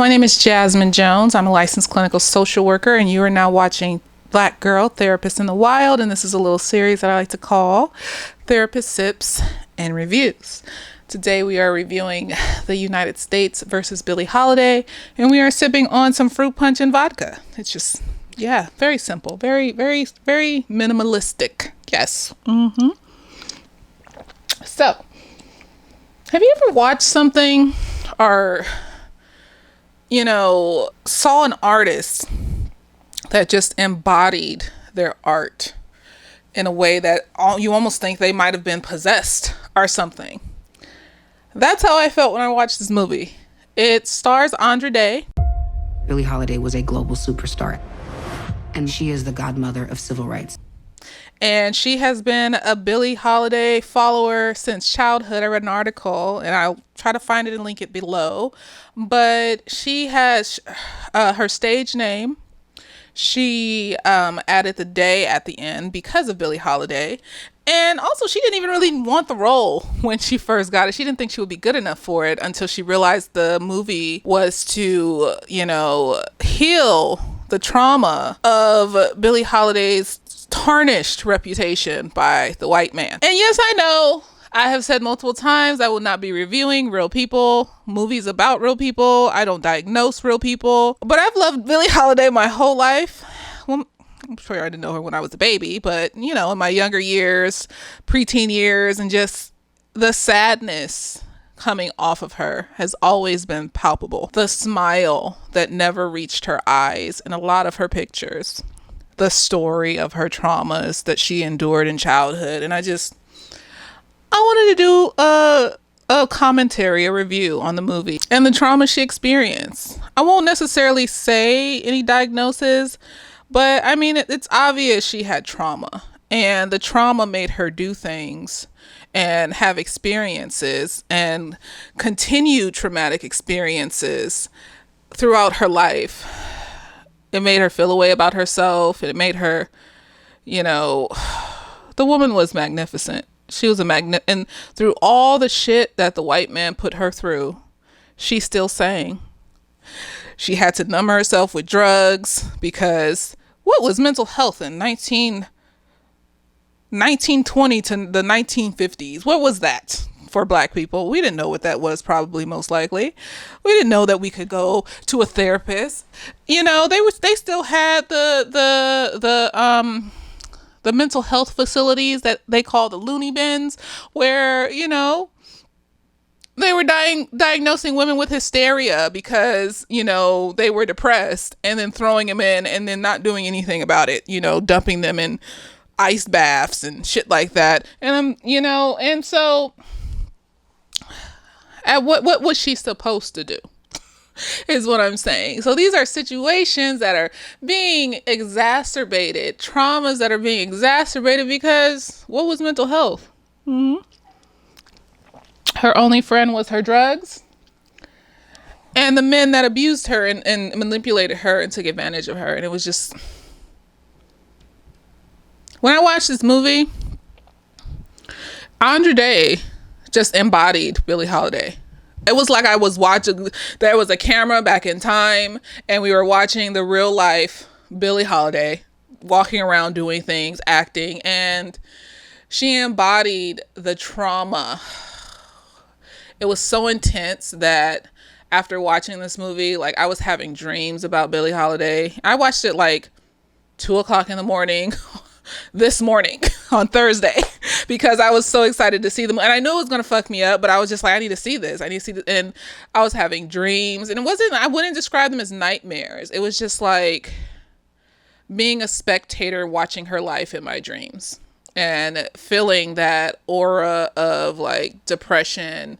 my name is Jasmine Jones. I'm a licensed clinical social worker, and you are now watching Black Girl Therapist in the Wild. And this is a little series that I like to call Therapist Sips and Reviews. Today we are reviewing the United States versus Billie Holiday, and we are sipping on some fruit punch and vodka. It's just, yeah, very simple, very, very, very minimalistic. Yes. So, have you ever watched something or, saw an artist that just embodied their art in a way that you almost think they might have been possessed or something? That's how I felt when I watched this movie. It stars Andra Day. Billie Holiday was a global superstar, and she is the godmother of civil rights. And she has been a Billie Holiday follower since childhood. I read an article, and I'll try to find it and link it below. But she has her stage name. She added the day at the end because of Billie Holiday. And also, she didn't even really want the role when she first got it. She didn't think she would be good enough for it until she realized the movie was to, heal the trauma of Billie Holiday's tarnished reputation by the white man. And yes, I know I have said multiple times I will not be reviewing real people, movies about real people. I don't diagnose real people. But I've loved Billie Holiday my whole life. Well, I'm sure I didn't know her when I was a baby, but in my younger years, preteen years, and just the sadness coming off of her has always been palpable. The smile that never reached her eyes in a lot of her pictures. The story of her traumas that she endured in childhood. And I wanted to do a commentary, a review on the movie and the trauma she experienced. I won't necessarily say any diagnosis, but I mean, it's obvious she had trauma, and the trauma made her do things and have experiences and continue traumatic experiences throughout her life. It made her feel a way about herself. It made her, the woman was magnificent. She was and through all the shit that the white man put her through, she still sang. She had to numb herself with drugs because what was mental health in 1920 to the 1950s? What was that for Black people? We didn't know what that was, probably, most likely. We didn't know that we could go to a therapist. They still had the mental health facilities that they call the loony bins, where, they were diagnosing women with hysteria because, they were depressed, and then throwing them in and then not doing anything about it, dumping them in ice baths and shit like that. And, and so what was she supposed to do? Is what I'm saying. So these are situations that are being exacerbated, traumas that are being exacerbated because what was mental health? Her only friend was her drugs and the men that abused her and manipulated her and took advantage of her. And it was just, when I watched this movie, Andra Day just embodied Billie Holiday. It was like I was watching, there was a camera back in time, and we were watching the real life Billie Holiday walking around doing things, acting, and she embodied the trauma. It was so intense that after watching this movie, I was having dreams about Billie Holiday. I watched it 2:00 in the morning this morning on Thursday because I was so excited to see them, and I knew it was going to fuck me up, but I was just like, I need to see this. And I was having dreams, and I wouldn't describe them as nightmares. It was just like being a spectator watching her life in my dreams and feeling that aura of depression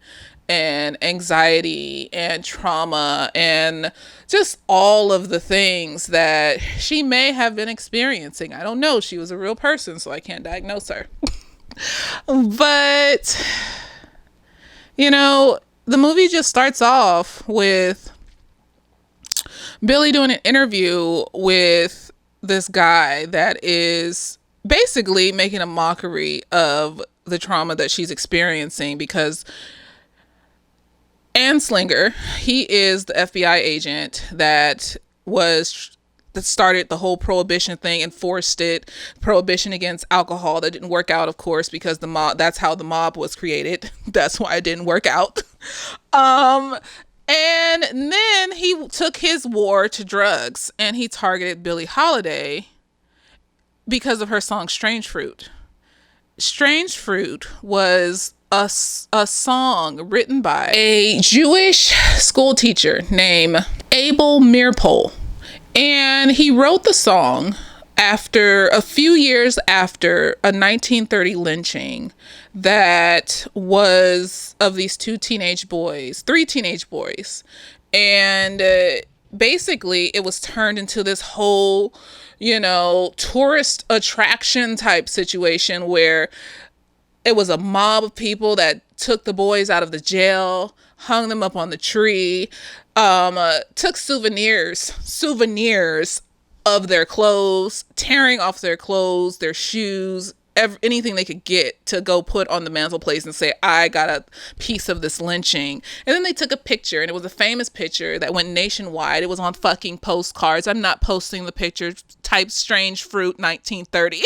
and anxiety and trauma and just all of the things that she may have been experiencing. I don't know. She was a real person, so I can't diagnose her. But, the movie just starts off with Billie doing an interview with this guy that is basically making a mockery of the trauma that she's experiencing because Anslinger, he is the FBI agent that started the whole prohibition thing, enforced it, prohibition against alcohol. That didn't work out, of course, because the mob, that's how the mob was created. That's why it didn't work out. Um, and then he took his war to drugs and he targeted Billie Holiday because of her song Strange Fruit. Strange Fruit was a song written by a Jewish school teacher named Abel Meerpol. And he wrote the song after a few years after a 1930 lynching that was of these three teenage boys. And basically, it was turned into this whole, tourist attraction type situation where it was a mob of people that took the boys out of the jail, hung them up on the tree, took souvenirs of their clothes, tearing off their clothes, their shoes, anything they could get to go put on the mantelpiece and say, I got a piece of this lynching. And then they took a picture, and it was a famous picture that went nationwide. It was on fucking postcards. I'm not posting the picture. Type Strange Fruit 1930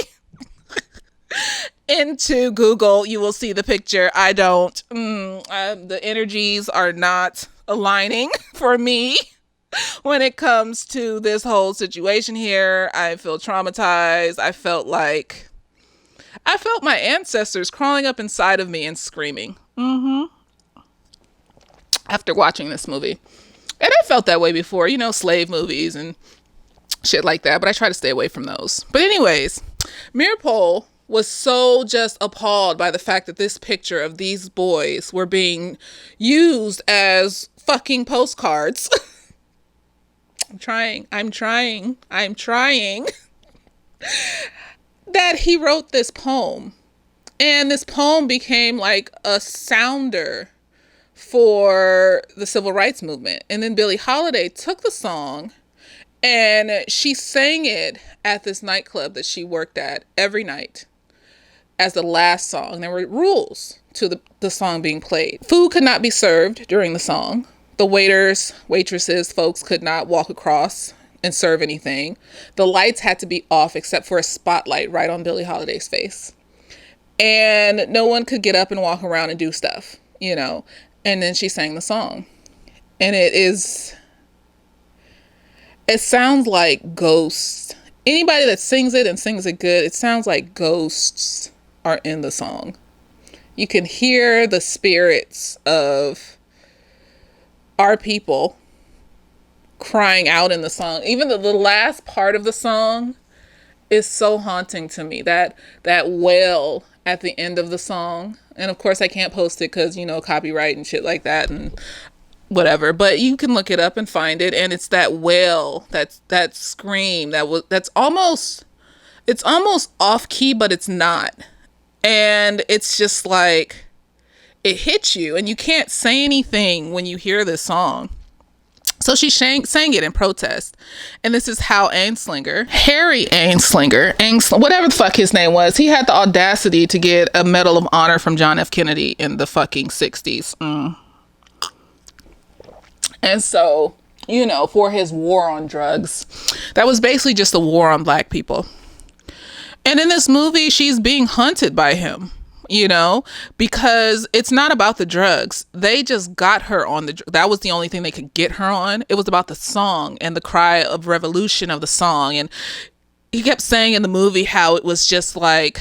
into Google. You will see the picture. I don't. The energies are not aligning for me when it comes to this whole situation here. I feel traumatized. I felt my ancestors crawling up inside of me and screaming after watching this movie. And I felt that way before, slave movies and shit like that, but I try to stay away from those. But anyways, Meerpol was so just appalled by the fact that this picture of these boys were being used as fucking postcards. I'm trying. That he wrote this poem. And this poem became like a sounder for the civil rights movement. And then Billie Holiday took the song and she sang it at this nightclub that she worked at every night as the last song. There were rules to the song being played. Food could not be served during the song. The waiters, waitresses, folks could not walk across and serve anything. The lights had to be off except for a spotlight right on Billie Holiday's face. And no one could get up and walk around and do stuff, And then she sang the song. And it sounds like ghosts. Anybody that sings it and sings it good, it sounds like ghosts are in the song. You can hear the spirits of our people crying out in the song. Even the last part of the song is so haunting to me. That wail at the end of the song. And of course I can't post it because, copyright and shit like that and whatever. But you can look it up and find it. And it's that wail, that scream it's almost off key, but it's not. And it's just like, it hits you and you can't say anything when you hear this song. So she sang it in protest. And this is how Harry Anslinger, whatever the fuck his name was, he had the audacity to get a Medal of Honor from John F. Kennedy in the fucking 60s. And so, for his war on drugs, that was basically just a war on black people. And in this movie, she's being hunted by him. Because it's not about the drugs. They just got her on that was the only thing they could get her on. It was about the song and the cry of revolution of the song. And he kept saying in the movie how it was just like,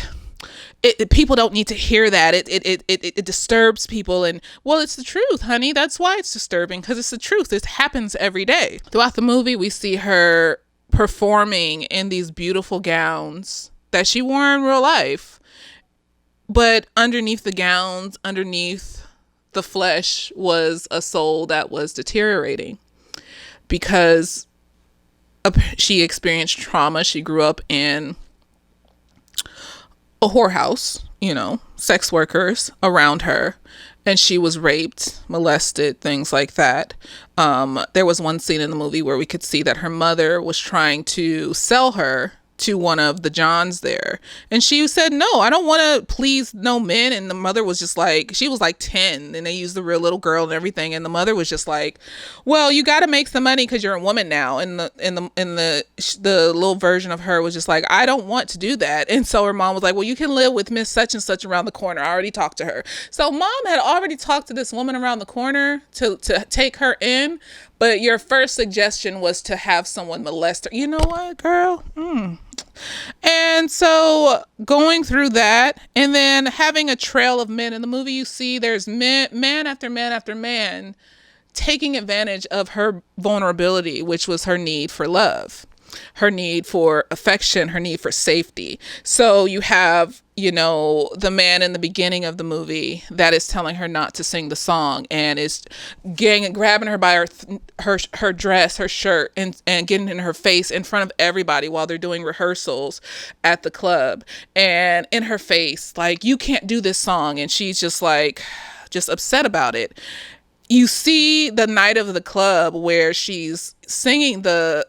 people don't need to hear that. It disturbs people. And well, it's the truth, honey. That's why it's disturbing, because it's the truth. It happens every day. Throughout the movie, we see her performing in these beautiful gowns that she wore in real life. But underneath the gowns, underneath the flesh, was a soul that was deteriorating because she experienced trauma. She grew up in a whorehouse, sex workers around her, and she was raped, molested, things like that. There was one scene in the movie where we could see that her mother was trying to sell her to one of the Johns there. And she said, no, I don't want to please no men. And the mother was just like, she was like 10 and they used the real little girl and everything. And the mother was just like, well, you got to make some money because you're a woman now. And the little version of her was just like, I don't want to do that. And so her mom was like, well, you can live with Miss such and such around the corner. I already talked to her. So mom had already talked to this woman around the corner to take her in. But your first suggestion was to have someone molest her. You know what, girl? And so going through that and then having a trail of men in the movie, you see there's man after man after man taking advantage of her vulnerability, which was her need for love, her need for affection, her need for safety. So you have, the man in the beginning of the movie that is telling her not to sing the song and is grabbing her by her dress, her shirt, and getting in her face in front of everybody while they're doing rehearsals at the club, and in her face, like, you can't do this song. And she's just like, just upset about it. You see the night of the club where she's singing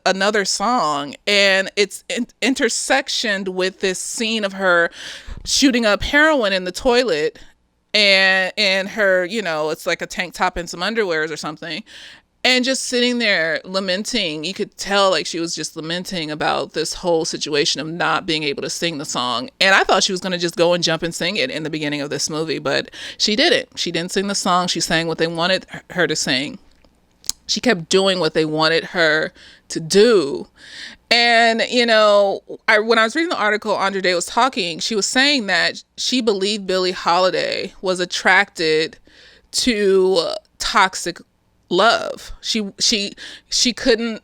another song, and it's intersectioned with this scene of her shooting up heroin in the toilet, and her, it's like a tank top and some underwears or something, and just sitting there lamenting. You could tell like she was just lamenting about this whole situation of not being able to sing the song. And I thought she was going to just go and jump and sing it in the beginning of this movie, but she didn't. She didn't sing the song. She sang what they wanted her to sing. She kept doing what they wanted her to do. And, when I was reading the article, Andre Day was talking, she was saying that she believed Billie Holiday was attracted to toxic love. She couldn't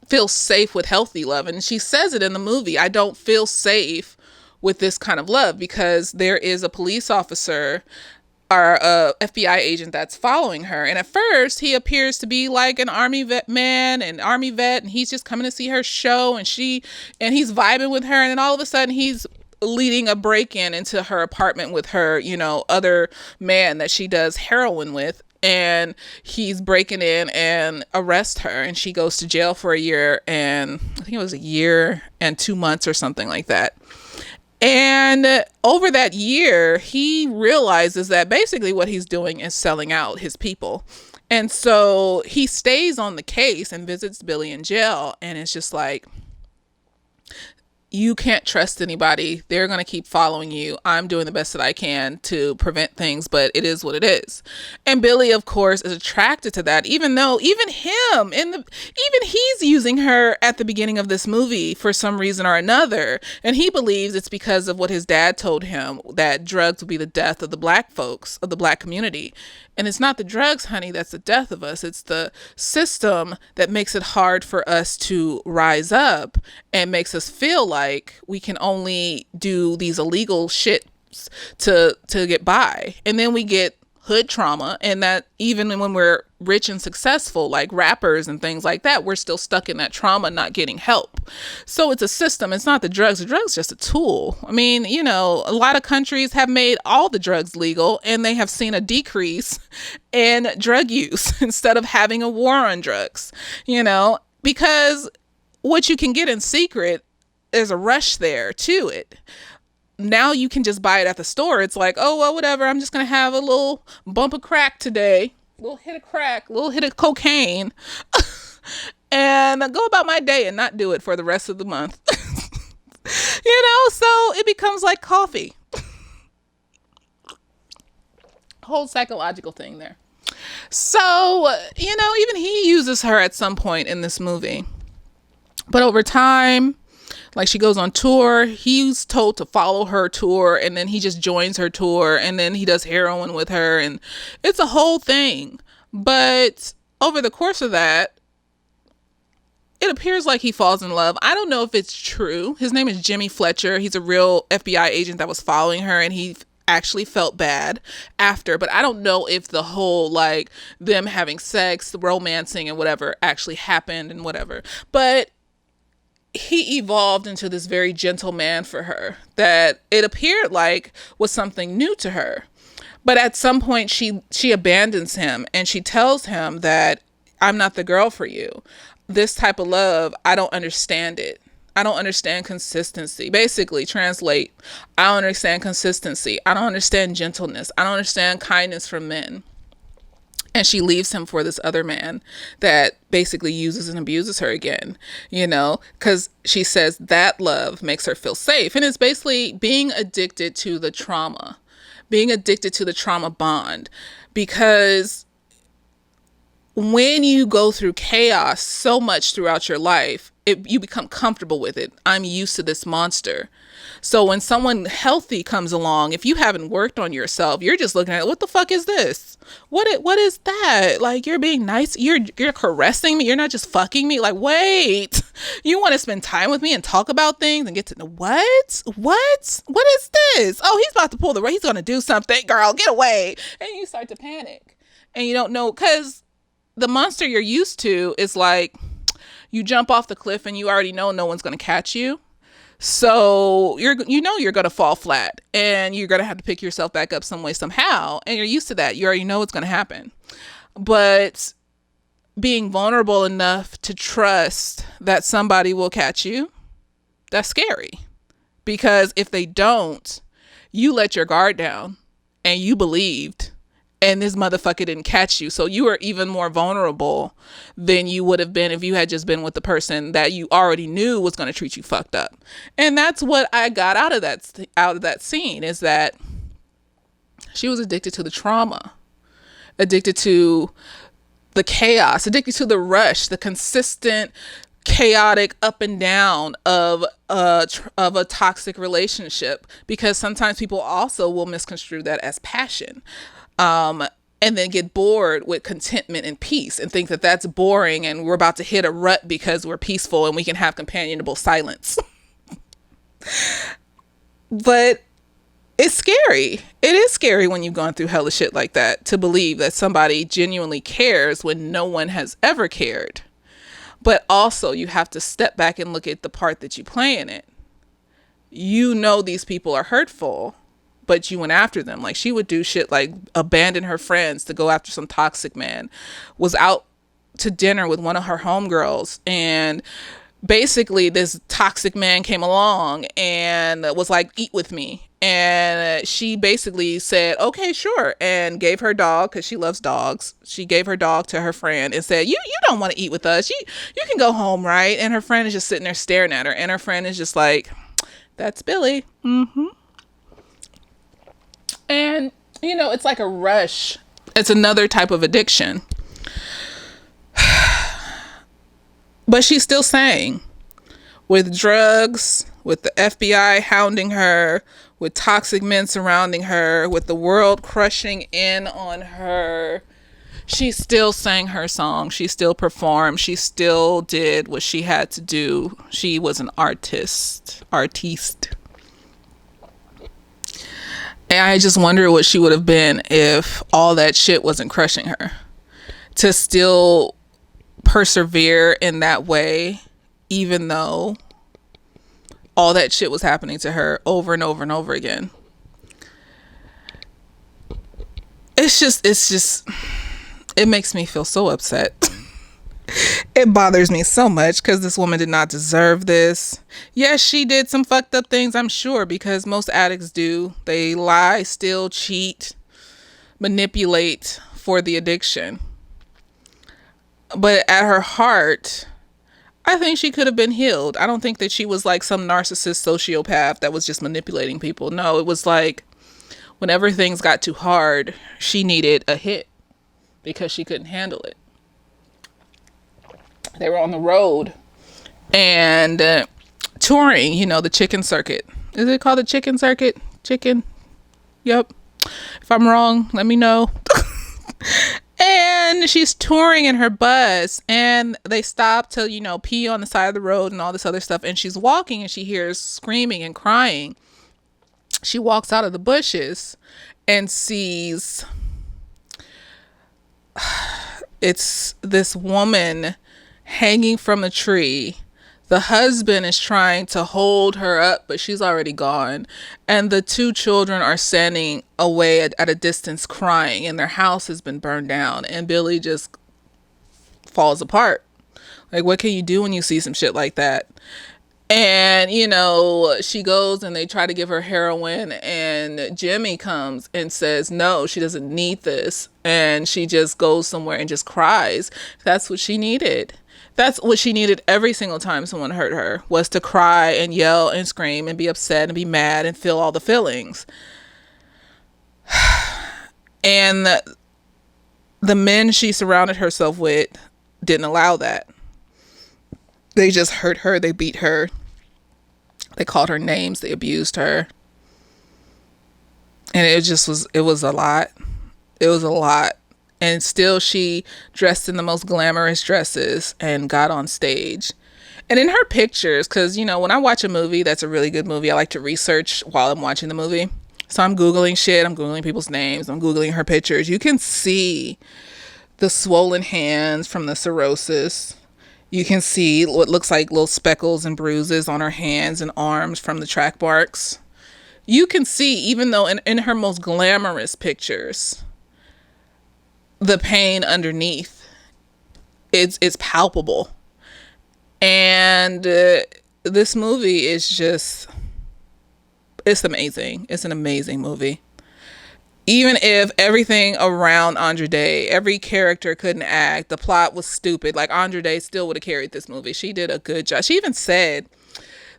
feel safe with healthy love. And she says it in the movie, I don't feel safe with this kind of love, because there is a police officer or a FBI agent that's following her. And at first he appears to be like an army vet, and he's just coming to see her show, and he's vibing with her. And then all of a sudden he's leading a break-in into her apartment with her, other man that she does heroin with. And he's breaking in and arrest her, and she goes to jail for a year, and I think it was a year and 2 months or something like that. And over that year, he realizes that basically what he's doing is selling out his people. And so he stays on the case and visits Billie in jail, and it's just like, you can't trust anybody. They're going to keep following you. I'm doing the best that I can to prevent things, but it is what it is. And Billie, of course, is attracted to that, even though even he's using her at the beginning of this movie for some reason or another. And he believes it's because of what his dad told him, that drugs will be the death of the black folks, of the black community. And it's not the drugs, honey, that's the death of us. It's the system that makes it hard for us to rise up and makes us feel like we can only do these illegal shit to get by. And then we get hood trauma, and that even when we're rich and successful, like rappers and things like that, we're still stuck in that trauma, not getting help. So it's a system. It's not the drugs. The drugs just a tool. I mean, a lot of countries have made all the drugs legal, and they have seen a decrease in drug use instead of having a war on drugs, because what you can get in secret, there's a rush there to it. Now you can just buy it at the store. It's like, oh, well, whatever. I'm just going to have a little bump of crack today. A little hit of crack, a little hit of cocaine. And go about my day and not do it for the rest of the month. So it becomes like coffee. Whole psychological thing there. So, even he uses her at some point in this movie. But over time, like, she goes on tour, he's told to follow her tour, and then he just joins her tour, and then he does heroin with her, and it's a whole thing. But over the course of that, it appears like he falls in love. I don't know if it's true. His name is Jimmy Fletcher. He's a real FBI agent that was following her, and he actually felt bad after, but I don't know if the whole, like, them having sex, the romancing and whatever actually happened and whatever. But he evolved into this very gentle man for her that it appeared like was something new to her. But at some point she abandons him, and she tells him that, I'm not the girl for you. This type of love, I don't understand it. I don't understand consistency. Basically, translate, I don't understand consistency. I don't understand gentleness. I don't understand kindness from men. And she leaves him for this other man that basically uses and abuses her again, because she says that love makes her feel safe. And it's basically being addicted to the trauma, being addicted to the trauma bond. Because when you go through chaos so much throughout your life, you become comfortable with it. I'm used to this monster. So when someone healthy comes along, if you haven't worked on yourself, you're just looking at it, what the fuck is this? What is that? Like, you're being nice, you're caressing me, you're not just fucking me. Like, wait, you want to spend time with me and talk about things and get to know what is this? Oh, he's about to pull the he's gonna do something, girl, get away. And you start to panic. And you don't know, because the monster you're used to is like, you jump off the cliff and you already know no one's going to catch you. So you're going to fall flat, and you're going to have to pick yourself back up some way, somehow. And you're used to that. You already know what's going to happen. But being vulnerable enough to trust that somebody will catch you, that's scary. Because if they don't, you let your guard down and you believed, and this motherfucker didn't catch you. So you are even more vulnerable than you would have been if you had just been with the person that you already knew was going to treat you fucked up. And that's what I got out of that scene, is that she was addicted to the trauma, addicted to the chaos, addicted to the rush, the consistent chaotic up and down of a toxic relationship. Because sometimes people also will misconstrue that as passion. And then get bored with contentment and peace and think that that's boring and we're about to hit a rut because we're peaceful and we can have companionable silence. But it's scary. It is scary when you've gone through hella shit like that, to believe that somebody genuinely cares when no one has ever cared. But also, you have to step back and look at the part that you play in it. These people are hurtful, but you went after them. Like, she would do shit like abandon her friends to go after some toxic man, was out to dinner with one of her homegirls, and basically this toxic man came along and was like, eat with me. And she basically said, okay, sure. And gave her dog, because she loves dogs. She gave her dog to her friend and said, you don't want to eat with us. You can go home, right? And her friend is just sitting there staring at her. And her friend is just like, that's Billie. Mm-hmm. And, it's like a rush. It's another type of addiction. But she's still sang, with drugs, with the FBI hounding her, with toxic men surrounding her, with the world crushing in on her. She still sang her song. She still performed. She still did what she had to do. She was an artiste. And I just wonder what she would have been if all that shit wasn't crushing her. To still persevere in that way, even though all that shit was happening to her over and over and over again. It's just, it makes me feel so upset. It bothers me so much, because this woman did not deserve this. Yes, she did some fucked up things, I'm sure, because most addicts do. They lie, steal, cheat, manipulate for the addiction. But at her heart, I think she could have been healed. I don't think that she was like some narcissist sociopath that was just manipulating people. No, it was like, whenever things got too hard, she needed a hit because she couldn't handle it. They were on the road and touring, the chicken circuit. Is it called the chicken circuit? Chicken? Yep. If I'm wrong, let me know. And she's touring in her bus, and they stop to, pee on the side of the road and all this other stuff. And she's walking and she hears screaming and crying. She walks out of the bushes and sees it's this woman hanging from a tree. The husband is trying to hold her up, but she's already gone. And the two children are standing away at a distance crying, and their house has been burned down. And Billie just falls apart. Like, what can you do when you see some shit like that? And, she goes and they try to give her heroin, and Jimmy comes and says, no, she doesn't need this. And she just goes somewhere and just cries. That's what she needed. That's what she needed every single time someone hurt her, was to cry and yell and scream and be upset and be mad and feel all the feelings. And the men she surrounded herself with didn't allow that. They just hurt her. They beat her. They called her names. They abused her. And it was a lot. It was a lot. And still she dressed in the most glamorous dresses and got on stage. And in her pictures, because, when I watch a movie that's a really good movie, I like to research while I'm watching the movie. So I'm Googling shit. I'm Googling people's names. I'm Googling her pictures. You can see the swollen hands from the cirrhosis. You can see what looks like little speckles and bruises on her hands and arms from the track marks. You can see, even though in her most glamorous pictures, the pain underneath, it's palpable. And this movie is just, it's amazing. It's an amazing movie. Even if everything around Andra Day, every character couldn't act, the plot was stupid, like Andra Day still would have carried this movie. She did a good job. She even said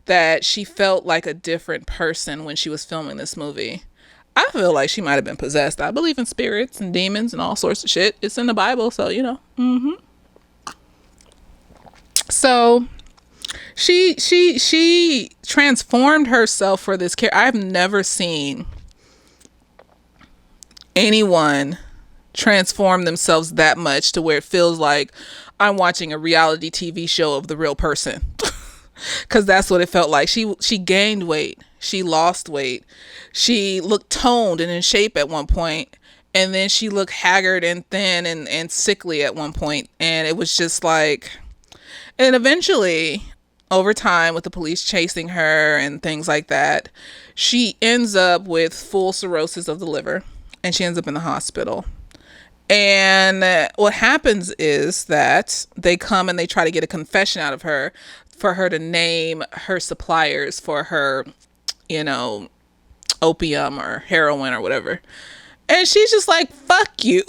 that she felt like a different person when she was filming this movie. I feel like she might have been possessed. I believe in spirits and demons and all sorts of shit. It's in the Bible, so So she transformed herself for this character. I've never seen anyone transform themselves that much to where it feels like I'm watching a reality TV show of the real person. Because that's what it felt like. She gained weight. She lost weight. She looked toned and in shape at one point. And then she looked haggard and thin and sickly at one point. And it was just like... And eventually, over time, with the police chasing her and things like that, she ends up with full cirrhosis of the liver. And she ends up in the hospital. And what happens is that they come and they try to get a confession out of her for her to name her suppliers for her, opium or heroin or whatever. And she's just like, fuck you.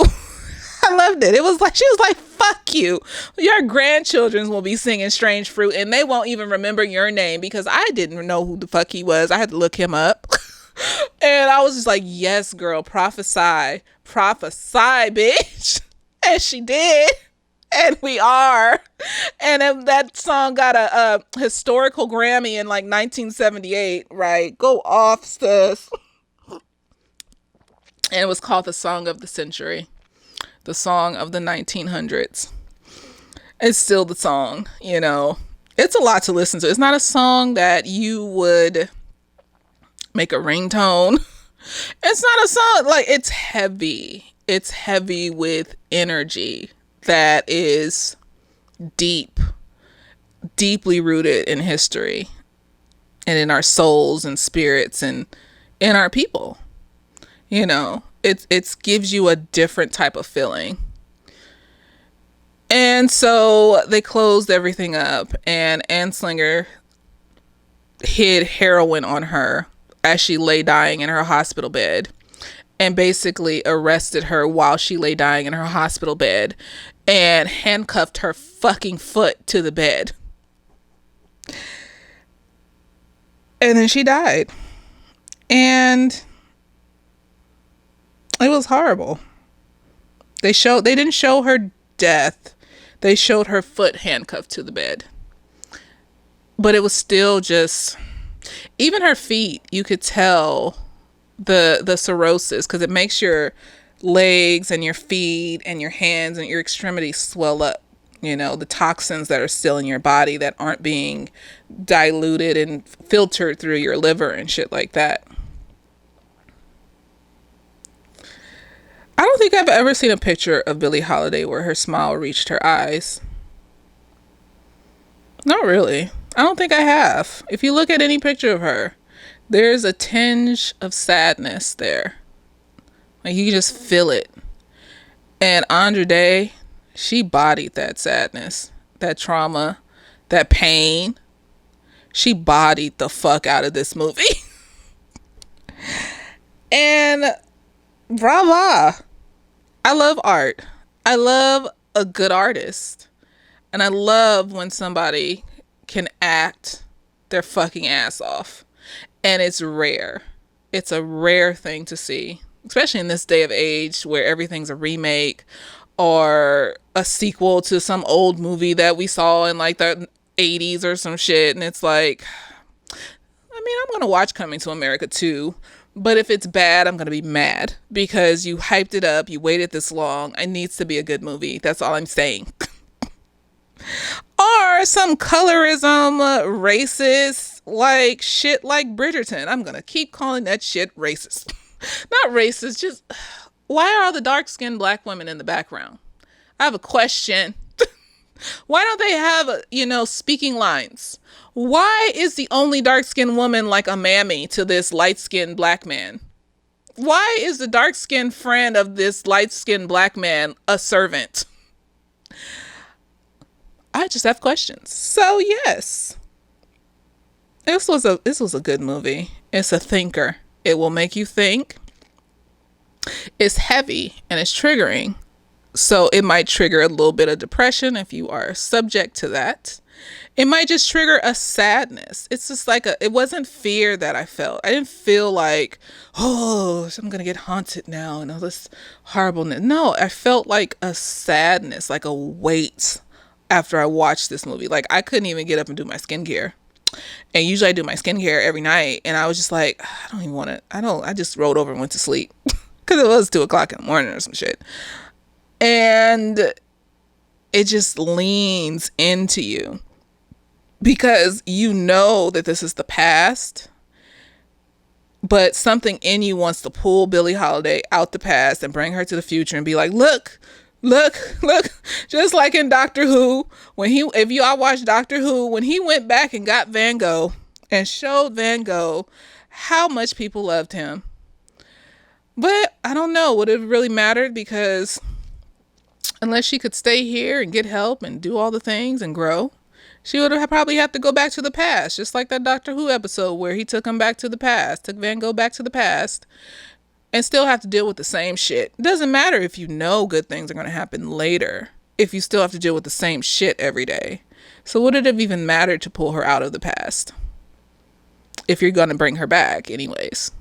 I loved it. It was like, she was like, fuck you. Your grandchildren will be singing Strange Fruit and they won't even remember your name, because I didn't know who the fuck he was. I had to look him up. And I was just like, yes, girl, prophesy, bitch. And she did. And we are. And that song got a historical Grammy in like 1978, right? Go off, sis. And it was called the Song of the Century, the song of the 1900s. It's still the song, It's a lot to listen to. It's not a song that you would make a ringtone. It's not a song, like, it's heavy. It's heavy with energy that is deeply rooted in history and in our souls and spirits and in our people. It gives you a different type of feeling. And so they closed everything up, and Anslinger hid heroin on her as she lay dying in her hospital bed, and basically arrested her while she lay dying in her hospital bed and handcuffed her fucking foot to the bed. And then she died. And it was horrible. They didn't show her death. They showed her foot handcuffed to the bed. But it was still just, even her feet, you could tell the cirrhosis, because it makes your legs and your feet and your hands and your extremities swell up. The toxins that are still in your body that aren't being diluted and filtered through your liver and shit like that. I don't think I've ever seen a picture of Billie Holiday where her smile reached her eyes. Not really. I don't think I have. If you look at any picture of her, there's a tinge of sadness there. Like, you can just feel it. And Andra Day, she bodied that sadness, that trauma, that pain. She bodied the fuck out of this movie. And brava. I love art. I love a good artist. And I love when somebody can act their fucking ass off. And it's rare. It's a rare thing to see, especially in this day of age where everything's a remake or a sequel to some old movie that we saw in like the 80s or some shit. And it's like, I mean, I'm going to watch Coming to America too. But if it's bad, I'm going to be mad because you hyped it up. You waited this long. It needs to be a good movie. That's all I'm saying. Or some colorism, racist, like shit like Bridgerton. I'm going to keep calling that shit racist. Not racist, just why are all the dark skinned black women in the background? I have a question. Why don't they have, speaking lines? Why is the only dark skinned woman like a mammy to this light skinned black man? Why is the dark skinned friend of this light skinned black man a servant? I just have questions. So yes, this was a good movie. It's a thinker. It will make you think. It's heavy and it's triggering. So it might trigger a little bit of depression if you are subject to that. It might just trigger a sadness. It's just like it wasn't fear that I felt. I didn't feel like, oh, I'm going to get haunted now and all this horribleness. No, I felt like a sadness, like a weight after I watched this movie. Like I couldn't even get up and do my skincare. And usually I do my skincare every night. And I was just like, I don't even want to, I just rolled over and went to sleep because it was 2 o'clock in the morning or some shit. And it just leans into you because you know that this is the past, but something in you wants to pull Billie Holiday out the past and bring her to the future and be like, look, just like in Doctor Who, if you all watched Doctor Who, when he went back and got Van Gogh and showed Van Gogh how much people loved him. But I don't know, would it really mattered? Because unless she could stay here and get help and do all the things and grow, she would probably have to go back to the past, just like that Doctor Who episode where he took him back to the past, took Van Gogh back to the past, and still have to deal with the same shit. It doesn't matter if you know good things are going to happen later, if you still have to deal with the same shit every day. So would it have even mattered to pull her out of the past if you're going to bring her back anyways?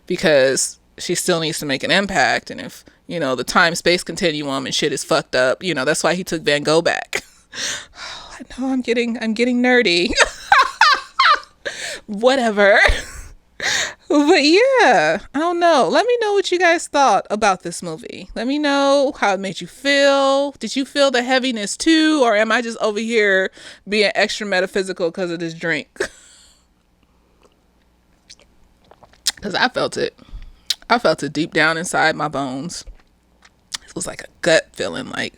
Because she still needs to make an impact, and if the time-space continuum and shit is fucked up, that's why he took Van Gogh back. Oh, I know I'm getting nerdy. Whatever. But yeah, I don't know. Let me know what you guys thought about this movie. Let me know how it made you feel. Did you feel the heaviness too? Or am I just over here being extra metaphysical because of this drink? Because I felt it. I felt it deep down inside my bones. It was like a gut feeling, like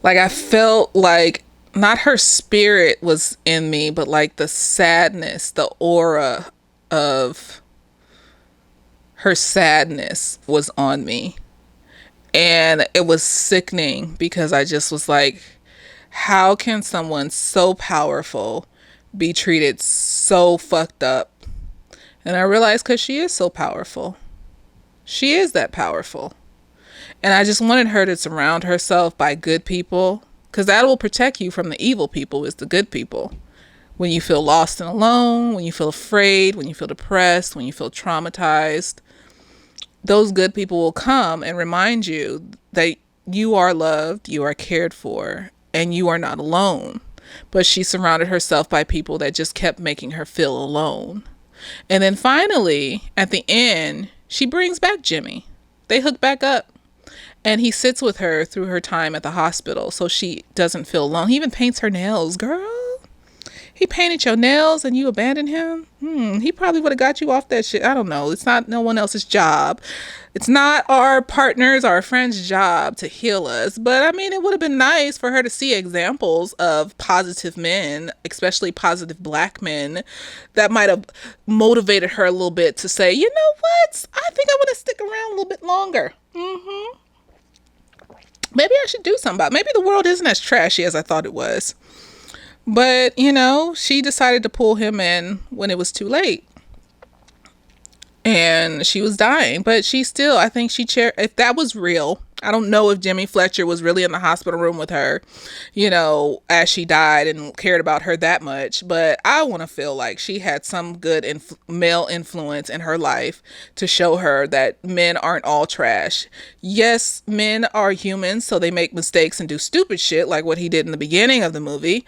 I felt like not her spirit was in me, but like the sadness, the aura of her sadness was on me. And it was sickening because I just was like, how can someone so powerful be treated so fucked up? And I realized because she is so powerful. She is that powerful. And I just wanted her to surround herself by good people, because that will protect you from the evil people, is the good people. When you feel lost and alone, when you feel afraid, when you feel depressed, when you feel traumatized, those good people will come and remind you that you are loved, you are cared for, and you are not alone. But she surrounded herself by people that just kept making her feel alone. And then finally, at the end, she brings back Jimmy. They hook back up. And he sits with her through her time at the hospital so she doesn't feel alone. He even paints her nails, girl. He painted your nails and you abandoned him? He probably would have got you off that shit. I don't know. It's not no one else's job. It's not our partner's, our friend's job to heal us. But I mean, it would have been nice for her to see examples of positive men, especially positive black men, that might have motivated her a little bit to say, you know what? I think I want to stick around a little bit longer. Maybe I should do something about it. Maybe the world isn't as trashy as I thought it was. But, she decided to pull him in when it was too late. And she was dying. But she still, I think if that was real, I don't know if Jimmy Fletcher was really in the hospital room with her, as she died and cared about her that much. But I want to feel like she had some good male influence in her life to show her that men aren't all trash. Yes, men are humans, so they make mistakes and do stupid shit like what he did in the beginning of the movie.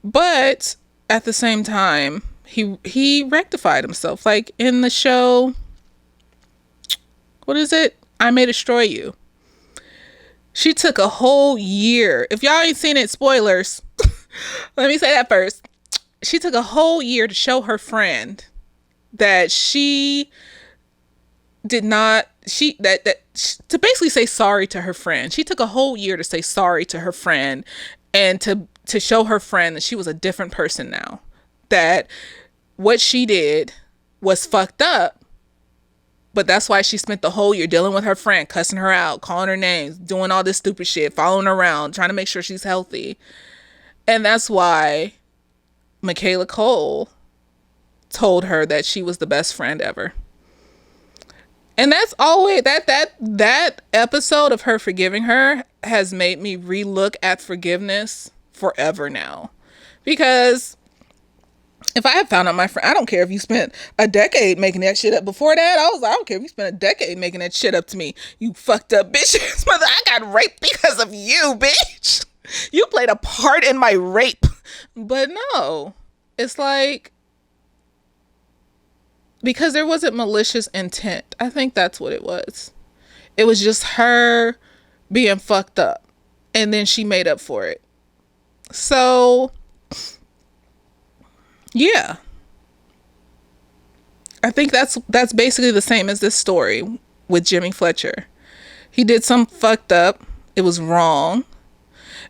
But at the same time, he rectified himself. Like in the show, what is it? I May Destroy You. She took a whole year. If y'all ain't seen it, spoilers. Let me say that first. She took a whole year to show her friend that she did not to basically say sorry to her friend. She took a whole year to say sorry to her friend and to show her friend that she was a different person now. That what she did was fucked up. But that's why she spent the whole year dealing with her friend, cussing her out, calling her names, doing all this stupid shit, following her around, trying to make sure she's healthy. And that's why Michaela Cole told her that she was the best friend ever. And that's always that episode of her forgiving her has made me relook at forgiveness forever now. Because if I had found out my friend, I don't care if you spent a decade making that shit up. Before that, I don't care if you spent a decade making that shit up to me. You fucked up bitch. Mother, I got raped because of you, bitch. You played a part in my rape. But no, it's like, because there wasn't malicious intent. I think that's what it was. It was just her being fucked up. And then she made up for it. So, yeah. I think that's basically the same as this story with Jimmy Fletcher. He did some fucked up. It was wrong.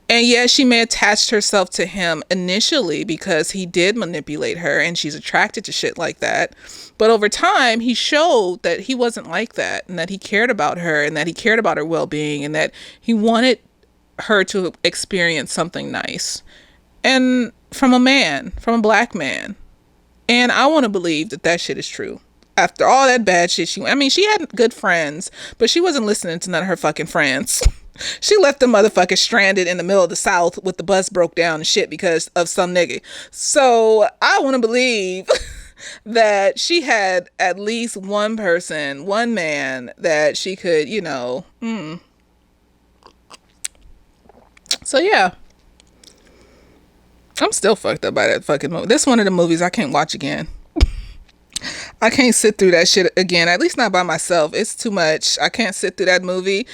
And yeah, she may have attached herself to him initially because he did manipulate her and she's attracted to shit like that. But over time, he showed that he wasn't like that and that he cared about her and that he cared about her well-being and that he wanted her to experience something nice. And from a black man. And I want to believe that shit is true. After all that bad shit she had good friends, but she wasn't listening to none of her fucking friends. She left the motherfucker stranded in the middle of the South with the bus broke down and shit because of some nigga. So I want to believe that she had at least one person, one man that she could, So yeah. I'm still fucked up by that fucking movie. This is one of the movies I can't watch again. I can't sit through that shit again. At least not by myself. It's too much. I can't sit through that movie.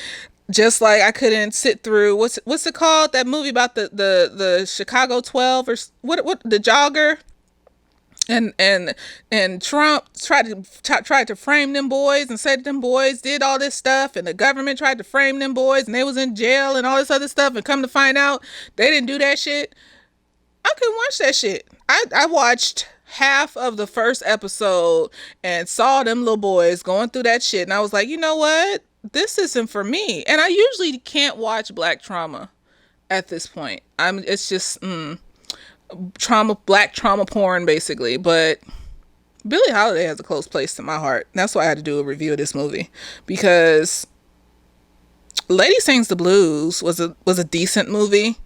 Just like I couldn't sit through what's it called? That movie about the Chicago 12 or what the jogger. And Trump tried to frame them boys and said them boys did all this stuff, and the government tried to frame them boys and they was in jail and all this other stuff, and come to find out they didn't do that shit. I couldn't watch that shit. I watched half of the first episode and saw them little boys going through that shit, and I was like, you know what? This isn't for me. And I usually can't watch black trauma at this point. It's just black trauma porn basically. But Billie Holiday has a close place to my heart. That's why I had to do a review of this movie, because Lady Sings the Blues was a decent movie.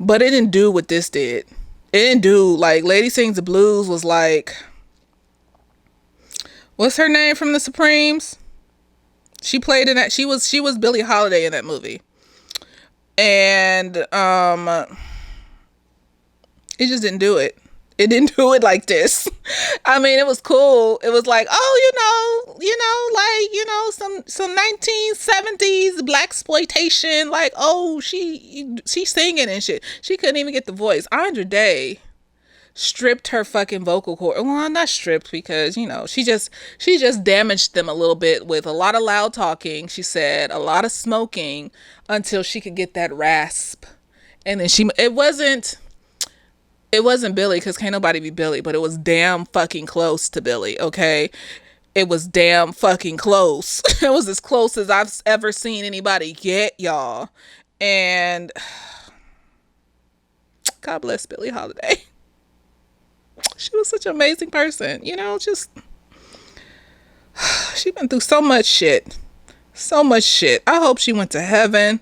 But it didn't do what this did. It didn't do, like, Lady Sings the Blues was like, what's her name from the Supremes? She played in that. She was Billie Holiday in that movie. And it just didn't do it. It didn't do it like this. I mean, it was cool. It was like, some 1970s black exploitation. Like, oh, she's singing and shit. She couldn't even get the voice. Andra Day stripped her fucking vocal cord. Well, not stripped, because she just damaged them a little bit with a lot of loud talking. She said a lot of smoking until she could get that rasp, and then it wasn't Billie, because can't nobody be Billie, but it was damn fucking close to Billie, okay? It was damn fucking close. It was as close as I've ever seen anybody get, y'all. And God bless Billie Holiday. She was such an amazing person, just she been through so much shit. So much shit. I hope she went to heaven.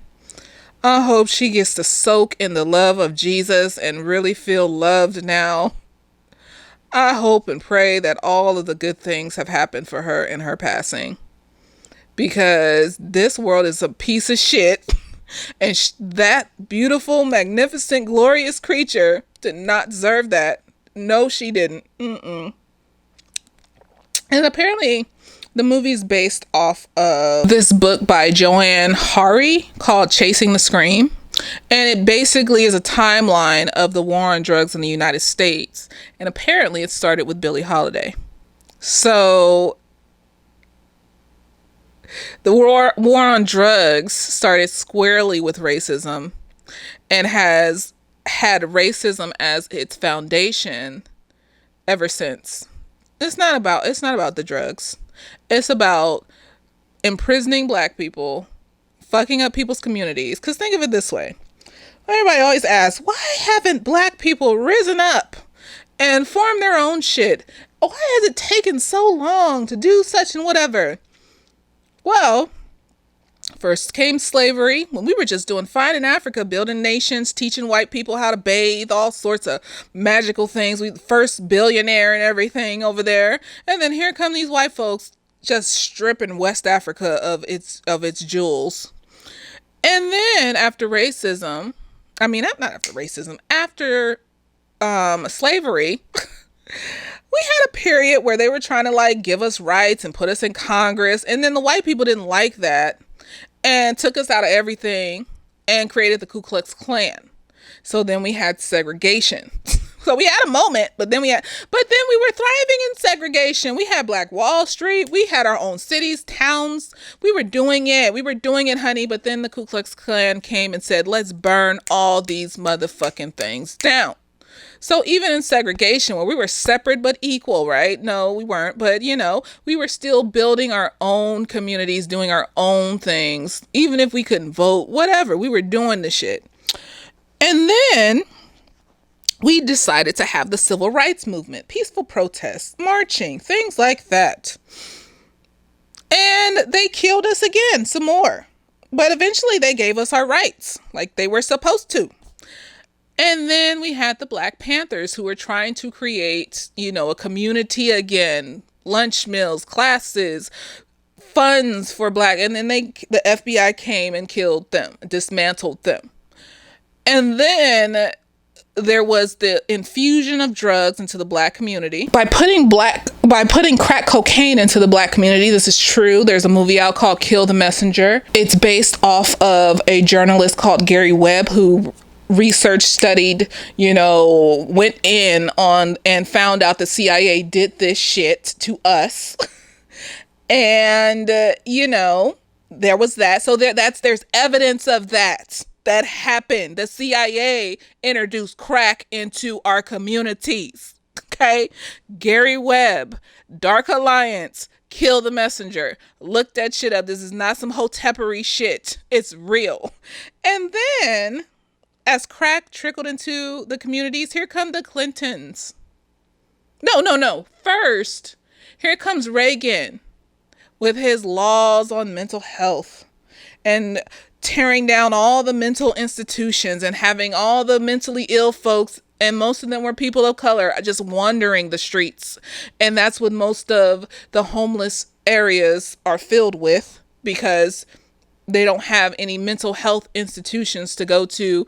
I hope she gets to soak in the love of Jesus and really feel loved now. I hope and pray that all of the good things have happened for her in her passing. Because this world is a piece of shit. And that beautiful, magnificent, glorious creature did not deserve that. No, she didn't. Mm-mm. And apparently, the movie's based off of this book by Joanne Hari called Chasing the Scream. And it basically is a timeline of the war on drugs in the United States. And apparently it started with Billie Holiday. So the war on drugs started squarely with racism and has had racism as its foundation ever since. It's not about the drugs. It's about imprisoning black people, fucking up people's communities. Because think of it this way. Everybody always asks, why haven't black people risen up and formed their own shit? Why has it taken so long to do such and whatever? Well, first came slavery, when we were just doing fine in Africa, building nations, teaching white people how to bathe, all sorts of magical things. We first billionaire and everything over there. And then here come these white folks just stripping West Africa of its jewels. And then after racism, after slavery, we had a period where they were trying to give us rights and put us in Congress. And then the white people didn't like that and took us out of everything and created the Ku Klux Klan. So then we had segregation. So we had a moment, but then we were thriving in segregation. We had Black Wall Street. We had our own cities, towns. We were doing it, honey. But then the Ku Klux Klan came and said, let's burn all these motherfucking things down. So even in segregation, where we were separate but equal, right? No, we weren't. But, we were still building our own communities, doing our own things. Even if we couldn't vote, whatever, we were doing the shit. And then we decided to have the civil rights movement, peaceful protests, marching, things like that. And they killed us again, some more. But eventually they gave us our rights, like they were supposed to. And then we had the Black Panthers who were trying to create, a community again, lunch meals, classes, funds for Black. And then the FBI came and killed them, dismantled them. And then there was the infusion of drugs into the Black community by putting crack cocaine into the Black community. This is true. There's a movie out called Kill the Messenger. It's based off of a journalist called Gary Webb who studied, went in on and found out the CIA did this shit to us. And, there was that. So there's evidence of that happened. The CIA introduced crack into our communities. Okay. Gary Webb, Dark Alliance, Kill the Messenger. Look that shit up. This is not some hotepery shit. It's real. And then as crack trickled into the communities, here come the Clintons. No. First, here comes Reagan with his laws on mental health and tearing down all the mental institutions and having all the mentally ill folks, and most of them were people of color, just wandering the streets. And that's what most of the homeless areas are filled with, because they don't have any mental health institutions to go to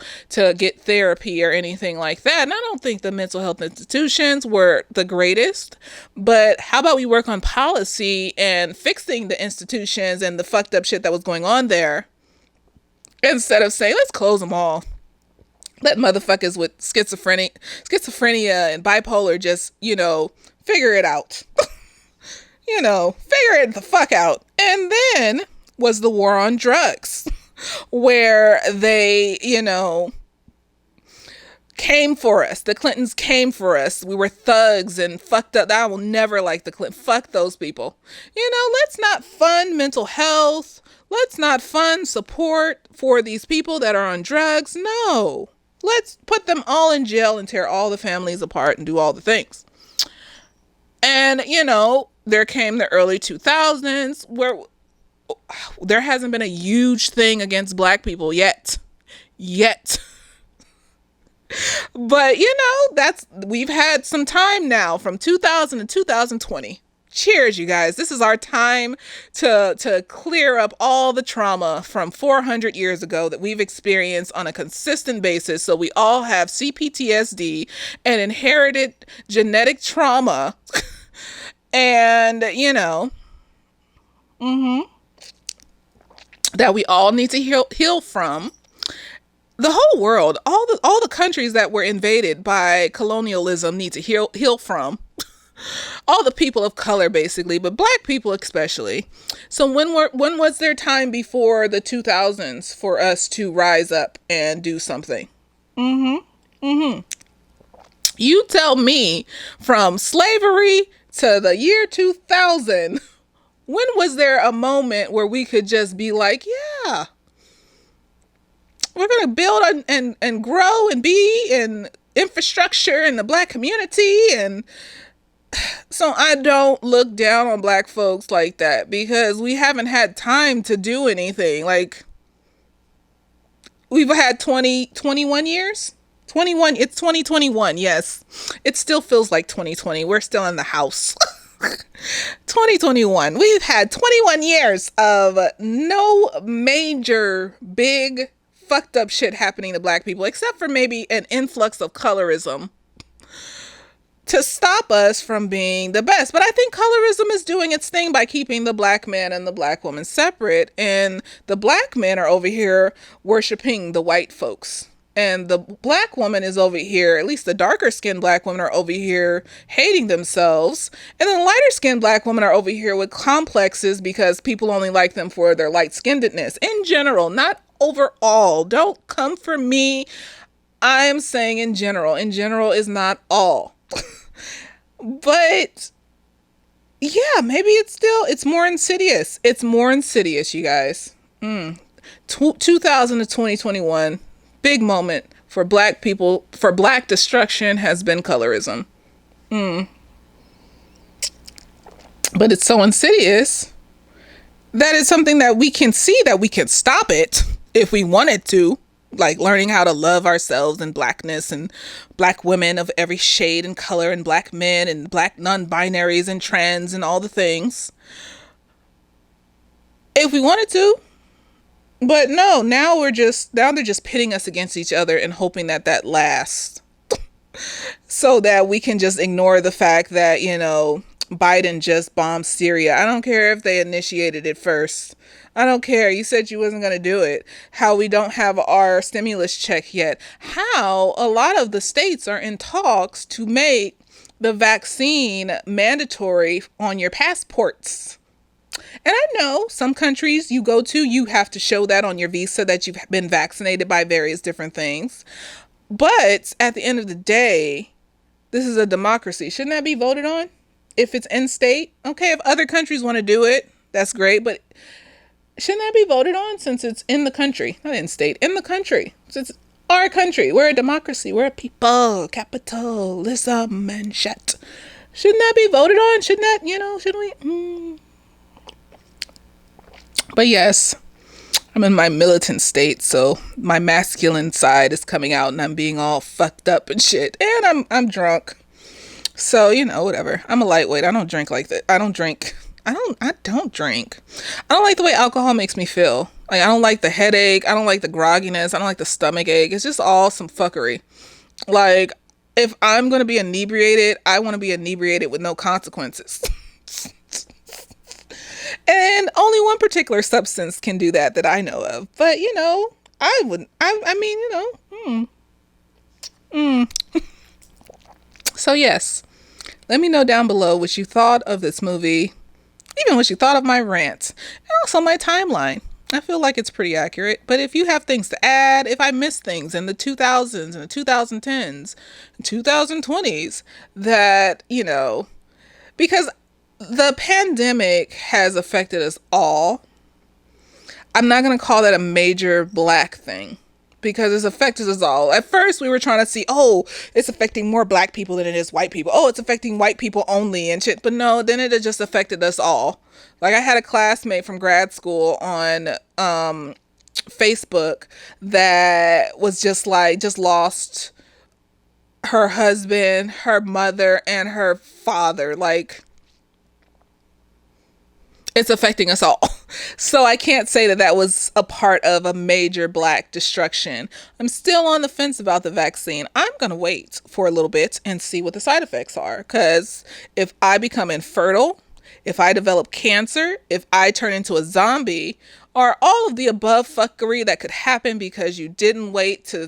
get therapy or anything like that. And I don't think the mental health institutions were the greatest, but how about we work on policy and fixing the institutions and the fucked up shit that was going on there, instead of saying, let's close them all. Let motherfuckers with schizophrenia and bipolar just, figure it out. Figure it the fuck out. And then was the war on drugs, where they, came for us. The Clintons came for us. We were thugs and fucked up. I will never like the Clintons. Fuck those people. Let's not fund mental health. Let's not fund support for these people that are on drugs. No. Let's put them all in jail and tear all the families apart and do all the things. And, there came the early 2000s where there hasn't been a huge thing against black people yet. But we've had some time now from 2000 to 2020. Cheers, you guys. This is our time to clear up all the trauma from 400 years ago that we've experienced on a consistent basis. So we all have CPTSD and inherited genetic trauma. And, that we all need to heal from. The whole world, all the countries that were invaded by colonialism need to heal from. All the people of color, basically, but black people especially. So when was there time before the 2000s for us to rise up and do something? You tell me, from slavery to the year 2000, when was there a moment where we could just be like, yeah, we're going to build and grow and be in infrastructure in the black community? And so I don't look down on black folks like that, because we haven't had time to do anything. Like, we've had 21 years. 21, it's 2021, yes. It still feels like 2020. We're still in the house. 2021. We've had 21 years of no major big fucked up shit happening to black people, except for maybe an influx of colorism to stop us from being the best. But I think colorism is doing its thing by keeping the black man and the black woman separate. And the black men are over here worshiping the white folks. And the black woman is over here, at least the darker skinned black women are over here hating themselves. And then the lighter skinned black women are over here with complexes because people only like them for their light skinnedness. In general, not overall. Don't come for me. I am saying in general. In general is not all. But yeah, maybe it's more insidious. It's more insidious, you guys. 2000 to 2021. Big moment for black people, for black destruction, has been colorism. But it's so insidious that it's something that we can see, that we can stop it if we wanted to, like learning how to love ourselves and blackness and black women of every shade and color and black men and black non-binaries and trans and all the things. If we wanted to. But no, now they're just pitting us against each other and hoping that lasts. So that we can just ignore the fact that, Biden just bombed Syria. I don't care if they initiated it first. I don't care. You said you wasn't going to do it. How we don't have our stimulus check yet. How a lot of the states are in talks to make the vaccine mandatory on your passports. And I know some countries you go to, you have to show that on your visa that you've been vaccinated by various different things. But at the end of the day, this is a democracy. Shouldn't that be voted on? If it's in state? Okay, if other countries want to do it, that's great. But shouldn't that be voted on since it's in the country? Not in state, in the country. Since it's our country. We're a democracy. We're a people. Capitalism and shit. Shouldn't that be voted on? Shouldn't that, shouldn't we? But yes, I'm in my militant state, so my masculine side is coming out and I'm being all fucked up and shit. And I'm drunk. So, whatever. I'm a lightweight. I don't drink like that. I don't drink. I don't drink. I don't like the way alcohol makes me feel. Like, I don't like the headache. I don't like the grogginess. I don't like the stomach ache. It's just all some fuckery. Like, if I'm going to be inebriated, I want to be inebriated with no consequences. And only one particular substance can do that I know of. But, I wouldn't. So, yes. Let me know down below what you thought of this movie. Even what you thought of my rant. And also my timeline. I feel like it's pretty accurate. But if you have things to add, if I missed things in the 2000s and the 2010s, 2020s, that, because the pandemic has affected us all. I'm not going to call that a major black thing because it's affected us all. At first, we were trying to see, oh, it's affecting more black people than it is white people. Oh, it's affecting white people only and shit. But no, then it just affected us all. Like I had a classmate from grad school on Facebook that was just lost her husband, her mother, and her father. Like, it's affecting us all. So I can't say that that was a part of a major black destruction. I'm still on the fence about the vaccine. I'm going to wait for a little bit and see what the side effects are. Because if I become infertile, if I develop cancer, if I turn into a zombie, or all of the above fuckery that could happen because you didn't wait to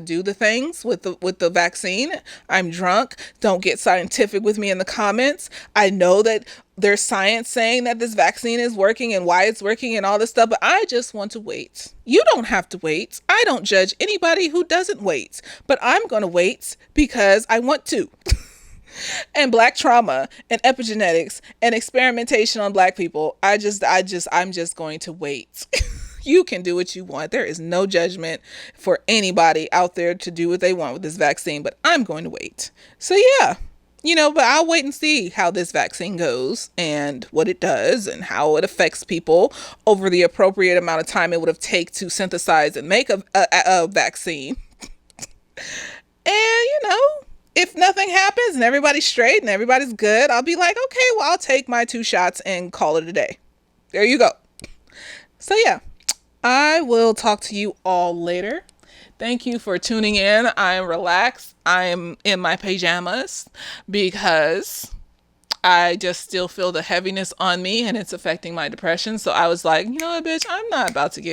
do the things with the vaccine. I'm drunk. Don't get scientific with me in the comments. I know that there's science saying that this vaccine is working and why it's working and all this stuff, but I just want to wait. You don't have to wait. I don't judge anybody who doesn't wait, but I'm going to wait because I want to. And black trauma and epigenetics and experimentation on black people. I'm just going to wait. You can do what you want. There is no judgment for anybody out there to do what they want with this vaccine, but I'm going to wait. So yeah, but I'll wait and see how this vaccine goes and what it does and how it affects people over the appropriate amount of time it would have taken to synthesize and make a vaccine. And if nothing happens and everybody's straight and everybody's good, I'll be like, okay, well, I'll take my 2 shots and call it a day. There you go. So yeah, I will talk to you all later. Thank you for tuning in. I am relaxed. I am in my pajamas because I just still feel the heaviness on me and it's affecting my depression. So I was like, you know what, bitch, I'm not about to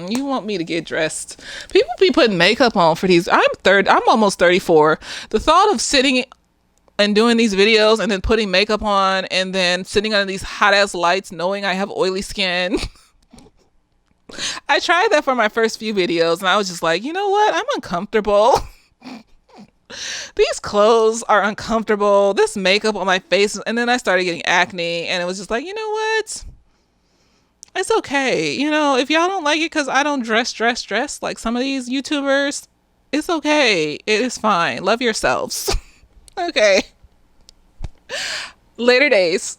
you want me to get dressed. People be putting makeup on for these. I'm almost 34. The thought of sitting and doing these videos and then putting makeup on and then sitting under these hot ass lights knowing I have oily skin. I tried that for my first few videos and I was just like, you know what? I'm uncomfortable. These clothes are uncomfortable. This makeup on my face. And then I started getting acne and it was just like, you know what? It's okay. If y'all don't like it because I don't dress like some of these YouTubers, it's okay. It is fine. Love yourselves. Okay. Later days.